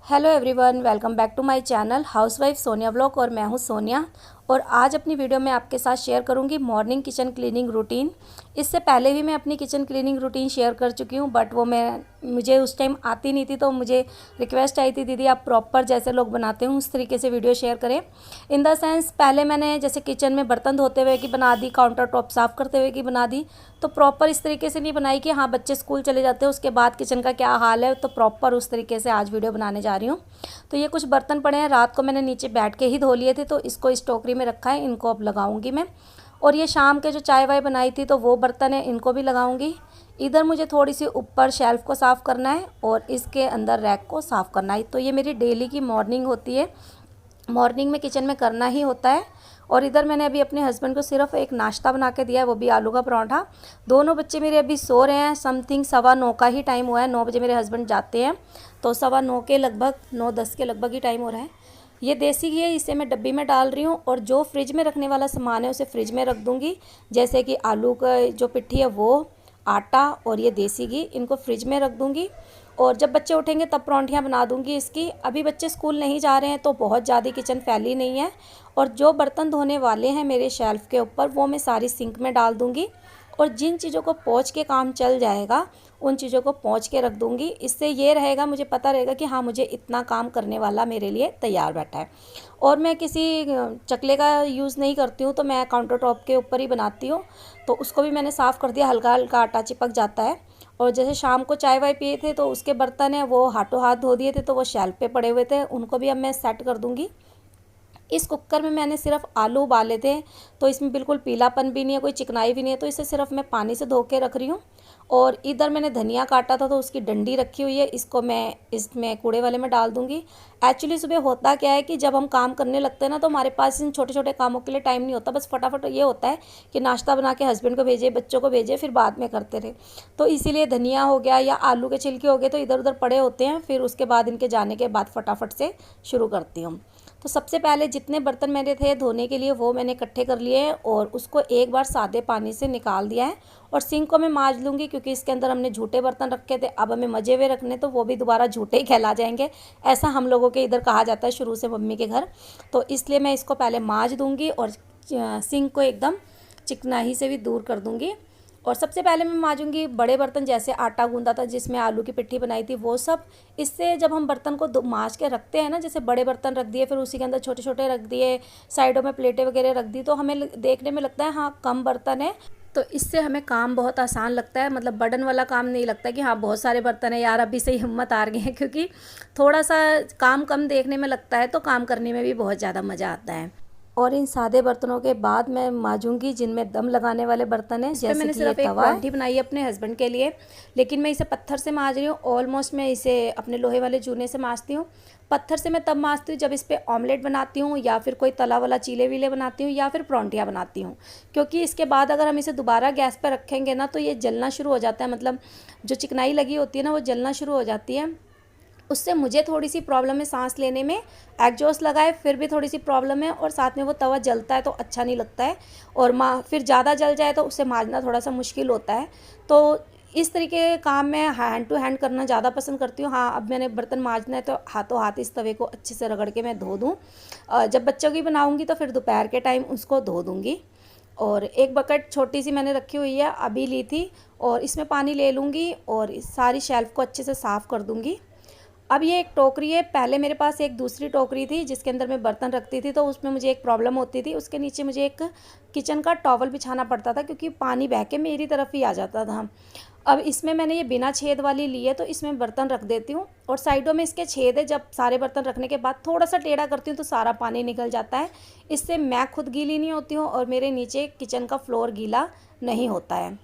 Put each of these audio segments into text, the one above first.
Hello everyone, welcome back to my channel housewife Sonia vlog. और मैं हूं सोनिया। और आज अपनी वीडियो में आपके साथ शेयर करूंगी मॉर्निंग किचन क्लीनिंग रूटीन। इससे पहले भी मैं अपनी किचन क्लीनिंग रूटीन शेयर कर चुकी हूं, बट वो मुझे उस टाइम आती नहीं थी, तो मुझे रिक्वेस्ट आई थी, दीदी आप प्रॉपर जैसे लोग बनाते हो उस तरीके से वीडियो शेयर करें। इन द सेंस, पहले मैंने जैसे किचन में बर्तन धोते हुए की बना दी, काउंटर टॉप साफ़ करते हुए की बना दी, तो प्रॉपर इस तरीके से नहीं बनाई कि हाँ बच्चे स्कूल चले जाते हैं उसके बाद किचन का क्या हाल है, तो प्रॉपर उस तरीके से आज वीडियो बनाने जा रही हूँ। तो ये कुछ बर्तन पड़े हैं, रात को मैंने नीचे बैठ के ही धो लिए थे, तो इसको इस टोकरी में रखा है, इनको अब लगाऊंगी मैं। और ये शाम के जो चाय वाय बनाई थी तो वो बर्तन है, इनको भी लगाऊंगी। इधर मुझे थोड़ी सी ऊपर शेल्फ़ को साफ़ करना है और इसके अंदर रैक को साफ़ करना है। तो ये मेरी डेली की मॉर्निंग होती है, मॉर्निंग में किचन में करना ही होता है। और इधर मैंने अभी अपने हस्बैंड को सिर्फ एक नाश्ता बना के दिया है, वो भी आलू का पराठा। दोनों बच्चे मेरे अभी सो रहे हैं, समथिंग 9:15 का ही टाइम हुआ है। 9 बजे मेरे हस्बैंड जाते हैं, तो 9:15 के लगभग, 9:10 के लगभग ही टाइम हो रहा है। ये देसी घी है, इसे मैं डब्बी में डाल रही हूँ। और जो फ्रिज में रखने वाला सामान है उसे फ्रिज में रख दूँगी, जैसे कि आलू का जो पिट्ठी है वो, आटा और ये देसी घी, इनको फ्रिज में रख दूँगी। और जब बच्चे उठेंगे तब परांठियाँ बना दूँगी इसकी। अभी बच्चे स्कूल नहीं जा रहे हैं तो बहुत ज़्यादा किचन फैली नहीं है। और जो बर्तन धोने वाले हैं मेरे शेल्फ़ के ऊपर, वो मैं सारी सिंक में डाल दूँगी। और जिन चीज़ों को पोंछ के काम चल जाएगा उन चीज़ों को पोंछ के रख दूँगी। इससे ये रहेगा, मुझे पता रहेगा कि हाँ मुझे इतना काम करने वाला मेरे लिए तैयार बैठा है। और मैं किसी चकले का यूज़ नहीं करती हूँ, तो मैं काउंटर टॉप के ऊपर ही बनाती हूँ। तो उसको भी मैंने साफ़ कर दिया, हल्का हल्का आटा चिपक जाता है। और जैसे शाम को चाय वाय पिए थे तो उसके बर्तन हैं वो हाथों हाथ धो दिए थे, तो वो शेल्फ पे पड़े हुए थे, उनको भी अब मैं सेट कर दूँगी। इस कुकर में मैंने सिर्फ आलू उबाले थे, तो इसमें बिल्कुल पीलापन भी नहीं है, कोई चिकनाई भी नहीं है, तो इसे सिर्फ मैं पानी से धो के रख रही हूँ। और इधर मैंने धनिया काटा था तो उसकी डंडी रखी हुई है, इसको मैं इसमें कूड़े वाले में डाल दूँगी। एक्चुअली सुबह होता क्या है कि जब हम काम करने लगते हैं ना, तो हमारे पास इन छोटे छोटे कामों के लिए टाइम नहीं होता, बस फटाफट ये होता है कि नाश्ता बना के हस्बैंड को भेजे, बच्चों को भेजे, फिर बाद में करते रहे। तो इसीलिए धनिया हो गया या आलू के छिलके हो गए तो इधर उधर पड़े होते हैं, फिर उसके बाद इनके जाने के बाद फटाफट से शुरू करती हूँ। तो सबसे पहले जितने बर्तन मेरे थे धोने के लिए वो मैंने इकट्ठे कर लिए हैं और उसको एक बार सादे पानी से निकाल दिया है। और सिंक को मैं मांज लूँगी, क्योंकि इसके अंदर हमने झूठे बर्तन रखे थे, अब हमें मजे हुए रखने, तो वो भी दोबारा झूठे ही कहला जाएंगे। ऐसा हम लोगों के इधर कहा जाता है शुरू से मम्मी के घर। तो इसलिए मैं इसको पहले मांज दूँगी और सिंक को एकदम चिकनाई से भी दूर कर दूँगी। और सबसे पहले मैं मांजूंगी बड़े बर्तन, जैसे आटा गूंदा था जिसमें आलू की पिट्ठी बनाई थी वो सब। इससे जब हम बर्तन को मांज के रखते हैं ना, जैसे बड़े बर्तन रख दिए, फिर उसी के अंदर छोटे छोटे रख दिए, साइडों में प्लेटें वगैरह रख दी, तो हमें देखने में लगता है हाँ कम बर्तन है। तो इससे हमें काम बहुत आसान लगता है, मतलब बर्डन वाला काम नहीं लगता कि हाँ बहुत सारे बर्तन है यार अभी से ही हिम्मत हार गए हैं, क्योंकि थोड़ा सा काम कम देखने में लगता है तो काम करने में भी बहुत ज़्यादा मज़ा आता है। और इन सादे बर्तनों के बाद मैं मांजूंगी जिनमें दम लगाने वाले बर्तन हैं, जैसे मैंने सिर्फ एक परांठी बनाई है अपने हस्बैंड के लिए, लेकिन मैं इसे पत्थर से मांज रही हूँ। ऑलमोस्ट मैं इसे अपने लोहे वाले जूने से मांजती हूँ। पत्थर से मैं तब मांजती हूँ जब इस पर ऑमलेट बनाती हूँ, या फिर कोई तला वाला चीले वीले बनाती हूँ, या फिर परांठियाँ बनाती हूँ। क्योंकि इसके बाद अगर हम इसे दोबारा गैस पर रखेंगे ना तो ये जलना शुरू हो जाता है, मतलब जो चिकनाई लगी होती है ना वो जलना शुरू हो जाती है। उससे मुझे थोड़ी सी प्रॉब्लम है सांस लेने में, एग्जॉस्ट लगाए फिर भी थोड़ी सी प्रॉब्लम है, और साथ में वो तवा जलता है तो अच्छा नहीं लगता है। और फिर ज़्यादा जल जाए तो उसे मांजना थोड़ा सा मुश्किल होता है। तो इस तरीके के काम मैं हैंड टू हैंड करना ज़्यादा पसंद करती हूँ। हाँ, अब मैंने बर्तन मांजना है तो हाथों हाथ इस तवे को अच्छे से रगड़ के मैं धो दूँ। जब बच्चों की बनाऊँगी तो फिर दोपहर के टाइम उसको धो दूँगी। और एक बकेट छोटी सी मैंने रखी हुई है, अभी ली थी, और इसमें पानी ले लूँगी और इस सारी शेल्फ़ को अच्छे से साफ़ कर दूँगी। अब ये एक टोकरी है, पहले मेरे पास एक दूसरी टोकरी थी जिसके अंदर मैं बर्तन रखती थी, तो उसमें मुझे एक प्रॉब्लम होती थी, उसके नीचे मुझे एक किचन का टॉवल बिछाना पड़ता था क्योंकि पानी बह के मेरी तरफ ही आ जाता था। अब इसमें मैंने ये बिना छेद वाली ली है, तो इसमें बर्तन रख देती हूँ और साइडों में इसके छेद है। जब सारे बर्तन रखने के बाद थोड़ा सा टेढ़ा करती हूँ तो सारा पानी निकल जाता है। इससे मैं खुद गीली नहीं होती हूँ और मेरे नीचे किचन का फ्लोर गीला नहीं होता है।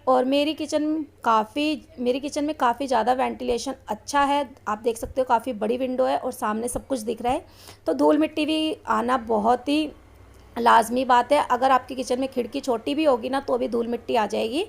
और मेरी किचन में काफ़ी ज़्यादा वेंटिलेशन अच्छा है, आप देख सकते हो काफ़ी बड़ी विंडो है और सामने सब कुछ दिख रहा है। तो धूल मिट्टी भी आना बहुत ही लाजमी बात है। अगर आपकी किचन में खिड़की छोटी भी होगी ना तो भी धूल मिट्टी आ जाएगी।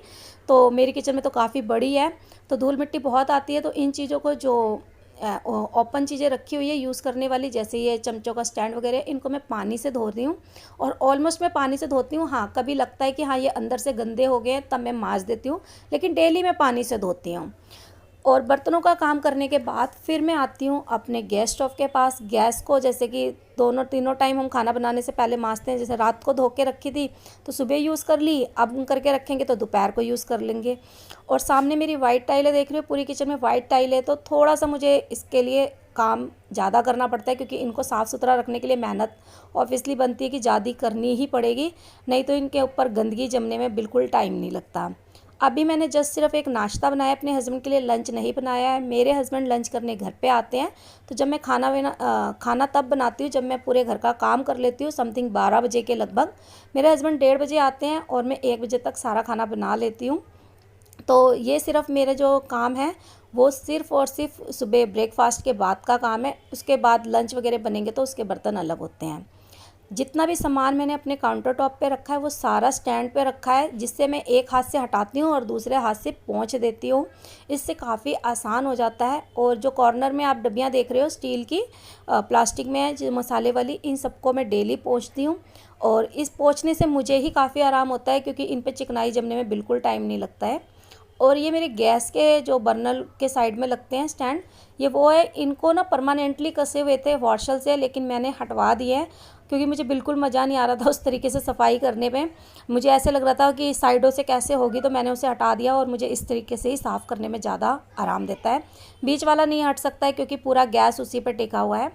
तो मेरी किचन में तो काफ़ी बड़ी है तो धूल मिट्टी बहुत आती है। तो इन चीज़ों को, जो ओपन चीज़ें रखी हुई है यूज़ करने वाली, जैसे ये चमचों का स्टैंड वगैरह, इनको मैं पानी से धो रही हूँ। और ऑलमोस्ट मैं पानी से धोती हूँ। हाँ, कभी लगता है कि हाँ ये अंदर से गंदे हो गए तब मैं मांज देती हूँ, लेकिन डेली मैं पानी से धोती हूँ। और बर्तनों का काम करने के बाद फिर मैं आती हूँ अपने गैस स्टोव के पास। गैस को जैसे कि दोनों तीनों टाइम हम खाना बनाने से पहले मांजते हैं, जैसे रात को धो के रखी थी तो सुबह यूज़ कर ली, अब करके रखेंगे तो दोपहर को यूज़ कर लेंगे। और सामने मेरी वाइट टाइलें देख रही हो, पूरी किचन में वाइट टाइल है, तो थोड़ा सा मुझे इसके लिए काम ज़्यादा करना पड़ता है, क्योंकि इनको साफ़ सुथरा रखने के लिए मेहनत ऑब्वियसली बनती है कि ज़्यादा करनी ही पड़ेगी, नहीं तो इनके ऊपर गंदगी जमने में बिल्कुल टाइम नहीं लगता। अभी मैंने जस्ट सिर्फ एक नाश्ता बनाया अपने हस्बैंड के लिए, लंच नहीं बनाया है। मेरे हस्बैंड लंच करने घर पे आते हैं, तो जब मैं खाना तब बनाती हूँ जब मैं पूरे घर का काम कर लेती हूँ, समथिंग 12 बजे के लगभग। मेरे हस्बैंड 1:30 बजे आते हैं और मैं 1 बजे तक सारा खाना बना लेती हूँ। तो ये सिर्फ मेरे जो काम है वो सिर्फ़ और सिर्फ सुबह ब्रेकफास्ट के बाद का काम है। उसके बाद लंच वगैरह बनेंगे तो उसके बर्तन अलग होते हैं। जितना भी सामान मैंने अपने काउंटर टॉप पे रखा है वो सारा स्टैंड पे रखा है, जिससे मैं एक हाथ से हटाती हूँ और दूसरे हाथ से पोंछ देती हूँ। इससे काफ़ी आसान हो जाता है। और जो कॉर्नर में आप डब्बियाँ देख रहे हो स्टील की, प्लास्टिक में है जो मसाले वाली, इन सबको मैं डेली पोंछती हूँ। और इस पोंछने से मुझे ही काफ़ी आराम होता है, क्योंकि इन पे चिकनाई जमने में बिल्कुल टाइम नहीं लगता है। और ये मेरे गैस के जो बर्नर के साइड में लगते हैं स्टैंड, ये वो है, इनको ना परमानेंटली कसे हुए थे वॉशल से, लेकिन मैंने हटवा दिए हैं, क्योंकि मुझे बिल्कुल मज़ा नहीं आ रहा था उस तरीके से सफाई करने में। मुझे ऐसे लग रहा था कि साइडों से कैसे होगी, तो मैंने उसे हटा दिया और मुझे इस तरीके से ही साफ़ करने में ज़्यादा आराम देता है। बीच वाला नहीं हट सकता है, क्योंकि पूरा गैस उसी पर टिका हुआ है।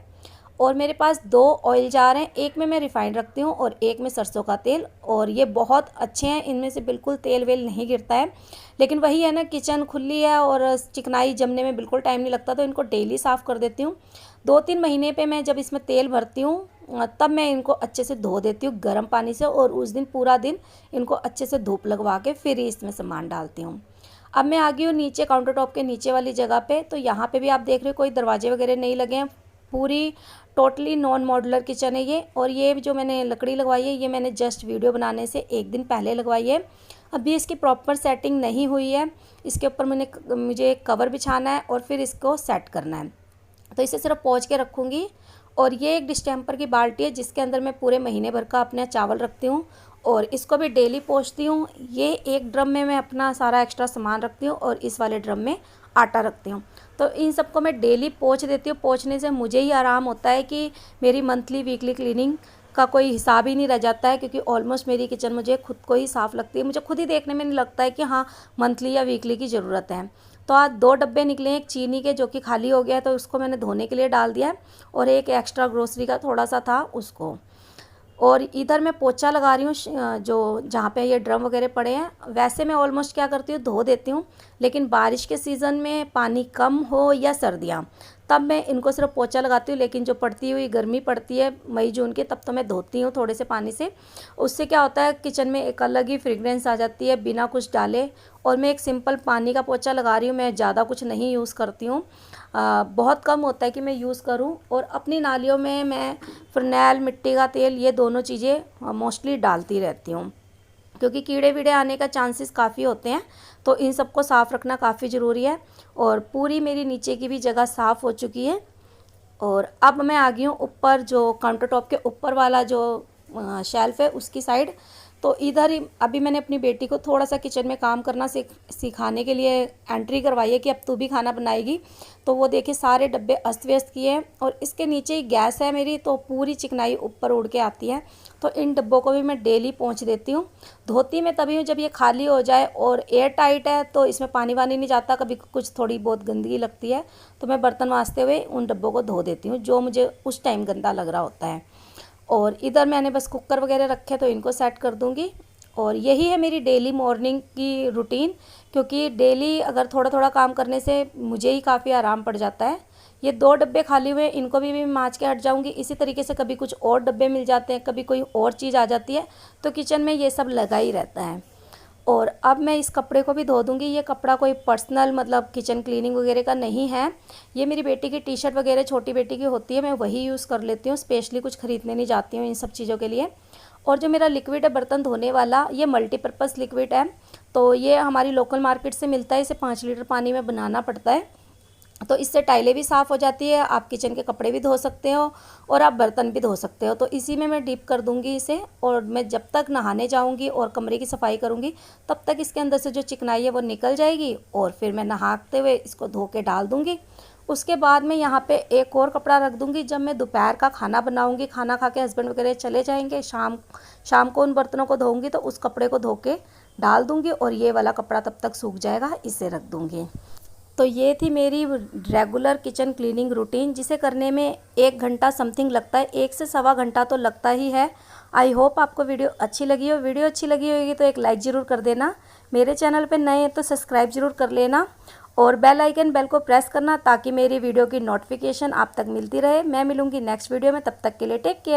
और मेरे पास 2 ऑयल जार हैं, एक में मैं रिफ़ाइंड रखती हूँ और एक में सरसों का तेल, और ये बहुत अच्छे हैं, इनमें से बिल्कुल तेल वेल नहीं गिरता है। लेकिन वही है ना, किचन खुली है और चिकनाई जमने में बिल्कुल टाइम नहीं लगता, तो इनको डेली साफ़ कर देती हूँ। 2-3 महीने पे मैं जब इसमें तेल भरती हूँ तब मैं इनको अच्छे से धो देती हूँ गर्म पानी से, और उस दिन पूरा दिन इनको अच्छे से धूप लगवा के फिर ही इसमें सामान डालती हूँ। अब मैं आ गई हूँ नीचे काउंटर टॉप के नीचे वाली जगह पे। तो यहाँ पे भी आप देख रहे हो कोई दरवाजे वगैरह नहीं लगे हैं, पूरी टोटली नॉन मॉड्यूलर किचन है ये। और ये जो मैंने लकड़ी लगवाई है, ये मैंने जस्ट वीडियो बनाने से एक दिन पहले लगवाई है। अभी इसकी प्रॉपर सेटिंग नहीं हुई है, इसके ऊपर मुझे एक कवर बिछाना है और फिर इसको सेट करना है। तो इसे सिर्फ पोंछ के रखूँगी। और ये एक डिस्टेम्पर की बाल्टी है, जिसके अंदर मैं पूरे महीने भर का अपने चावल रखती हूँ, और इसको भी डेली पोंछती हूँ। ये एक ड्रम में मैं अपना सारा एक्स्ट्रा सामान रखती हूँ और इस वाले ड्रम में आटा रखती हूँ। तो इन सबको मैं डेली पोंछ देती हूँ। पोंछने से मुझे ही आराम होता है कि मेरी मंथली वीकली क्लीनिंग का कोई हिसाब ही नहीं रह जाता है, क्योंकि ऑलमोस्ट मेरी किचन मुझे खुद को ही साफ़ लगती है। मुझे खुद ही देखने में नहीं लगता है कि हाँ मंथली या वीकली की ज़रूरत है। तो आज 2 डब्बे निकले हैं, एक चीनी के जो कि खाली हो गया है, तो उसको मैंने धोने के लिए डाल दिया है, और एक एक्स्ट्रा ग्रोसरी का थोड़ा सा था उसको। और इधर मैं पोछा लगा रही हूँ, जो जहाँ पे ये ड्रम वगैरह पड़े हैं। वैसे मैं ऑलमोस्ट क्या करती हूँ, धो देती हूँ, लेकिन बारिश के सीज़न में पानी कम हो या सर्दियाँ, तब मैं इनको सिर्फ पोछा लगाती हूँ। लेकिन जो पड़ती हुई गर्मी पड़ती है मई जून की, तब तो मैं धोती हूँ थोड़े से पानी से। उससे क्या होता है, किचन में एक अलग ही फ्रेगरेंस आ जाती है बिना कुछ डाले। और मैं एक सिंपल पानी का पोछा लगा रही हूँ, मैं ज़्यादा कुछ नहीं यूज़ करती हूँ। बहुत कम होता है कि मैं यूज़ करूँ। और अपनी नालियों में मैं फ़िनाइल, मिट्टी का तेल, ये दोनों चीज़ें मोस्टली डालती रहती हूँ, क्योंकि कीड़े वीड़े आने का चांसेस काफ़ी होते हैं। तो इन सबको साफ़ रखना काफ़ी ज़रूरी है। और पूरी मेरी नीचे की भी जगह साफ़ हो चुकी है। और अब मैं आ गई हूँ ऊपर, जो काउंटर टॉप के ऊपर वाला जो शेल्फ़ है उसकी साइड। तो इधर ही अभी मैंने अपनी बेटी को थोड़ा सा किचन में काम करना सिखाने के लिए एंट्री करवाई है कि अब तू भी खाना बनाएगी। तो वो देखिए सारे डब्बे अस्त व्यस्त किए हैं, और इसके नीचे ही गैस है मेरी, तो पूरी चिकनाई ऊपर उड़ के आती है। तो इन डब्बों को भी मैं डेली पोंछ देती हूँ। धोती मैं तभी हूँ जब ये खाली हो जाए, और एयर टाइट है तो इसमें पानी वानी नहीं जाता, कभी कुछ थोड़ी बहुत गंदगी लगती है तो मैं बर्तन मांजते हुए उन डब्बों को धो देती हूँ, जो मुझे उस टाइम गंदा लग रहा होता है। और इधर मैंने बस कुकर वगैरह रखे, तो इनको सेट कर दूँगी। और यही है मेरी डेली मॉर्निंग की रूटीन, क्योंकि डेली अगर थोड़ा थोड़ा काम करने से मुझे ही काफ़ी आराम पड़ जाता है। ये 2 डब्बे खाली हुए, इनको भी मांज के हट जाऊंगी। इसी तरीके से कभी कुछ और डब्बे मिल जाते हैं, कभी कोई और चीज़ आ जाती है, तो किचन में ये सब लगा ही रहता है। और अब मैं इस कपड़े को भी धो दूँगी। ये कपड़ा कोई पर्सनल मतलब किचन क्लीनिंग वगैरह का नहीं है, ये मेरी बेटी की टी शर्ट वगैरह छोटी बेटी की होती है, मैं वही यूज़ कर लेती हूँ, स्पेशली कुछ ख़रीदने नहीं जाती हूँ इन सब चीज़ों के लिए। और जो मेरा लिक्विड है बर्तन धोने वाला, ये मल्टीपर्पज़ लिक्विड है, तो ये हमारी लोकल मार्केट से मिलता है। इसे 5 लीटर पानी में बनाना पड़ता है। तो इससे टाइलें भी साफ़ हो जाती है, आप किचन के कपड़े भी धो सकते हो और आप बर्तन भी धो सकते हो। तो इसी में मैं डीप कर दूंगी इसे, और मैं जब तक नहाने जाऊंगी और कमरे की सफाई करूंगी तब तक इसके अंदर से जो चिकनाई है वो निकल जाएगी, और फिर मैं नहाते हुए इसको धो के डाल दूंगी। उसके बाद मैं यहाँ पे एक और कपड़ा रख दूंगी, जब मैं दोपहर का खाना बनाऊंगी, खाना खा के हस्बैंड वगैरह चले जाएंगे, शाम को उन बर्तनों को धोऊंगी तो उस कपड़े को धो के डाल दूंगी, और ये वाला कपड़ा तब तक सूख जाएगा, इसे रख दूंगी। तो ये थी मेरी रेगुलर किचन क्लीनिंग रूटीन, जिसे करने में 1 घंटा समथिंग लगता है, 1 से 1.25 घंटा तो लगता ही है। आई होप आपको वीडियो अच्छी लगी हो। वीडियो अच्छी लगी होगी तो एक लाइक ज़रूर कर देना, मेरे चैनल पे नए हैं तो सब्सक्राइब ज़रूर कर लेना, और बेल को प्रेस करना ताकि मेरी वीडियो की नोटिफिकेशन आप तक मिलती रहे। मैं मिलूँगी नेक्स्ट वीडियो में, तब तक के लिए टेक केयर।